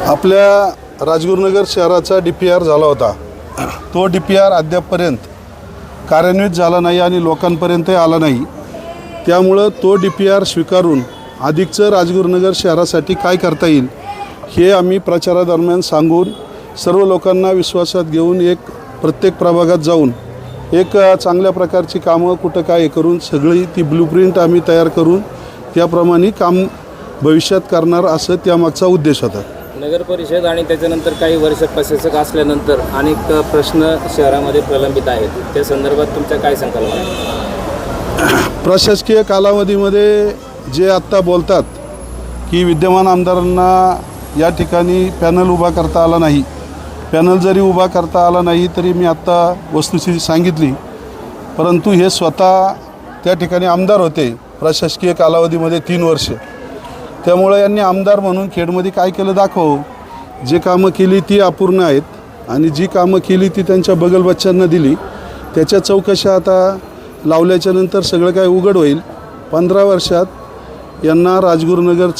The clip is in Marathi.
आपल्या राजगुरुनगर शहराचा DPR झाला होता। तो DPR अद्यापपर्यंत कार्यान्वित झाला नाही आणि लोकांपर्यंतही आला नाही। त्यामुळे तो DPR स्वीकारून अधिकचं राजगुरुनगर शहरासाठी काय करता येईल हे आम्ही प्रचारादरम्यान सांगून सर्व लोकांना विश्वासात घेऊन एक प्रत्येक प्रभागात जाऊन एक चांगल्या प्रकारची कामं कुठं काय करून सगळी ती ब्लूप्रिंट आम्ही तयार करून त्याप्रमाणे काम भविष्यात करणार असं त्यामागचा उद्देश होता। नगर परिषद आणि त्याच्यानंतर काही वर्ष प्रशासक असल्यानंतर अनेक प्रश्न शहरामध्ये प्रलंबित आहेत, त्या संदर्भात तुमच्या काय संकल्पना आहे? प्रशासकीय कालावधीमध्ये जे आत्ता बोलतात की विद्यमान आमदारांना या ठिकाणी पॅनल उभा करता आला नाही, पॅनल जरी उभा करता आला नाही तरी मी आत्ता वस्तुस्थिती सांगितली, परंतु हे स्वतः त्या ठिकाणी आमदार होते प्रशासकीय कालावधीमध्ये 3 वर्ष। त्यामुळे यांनी आमदार म्हणून खेडमध्ये काय केलं दाखव, जे कामं केली ती अपूर्ण आहेत आणि जी कामं केली ती त्यांच्या बगलबच्च्यांना दिली, त्याच्या चौकशा आता लावल्याच्या नंतर सगळं काय उघड होईल। 15 वर्षात यांना राजगुरुनगरचं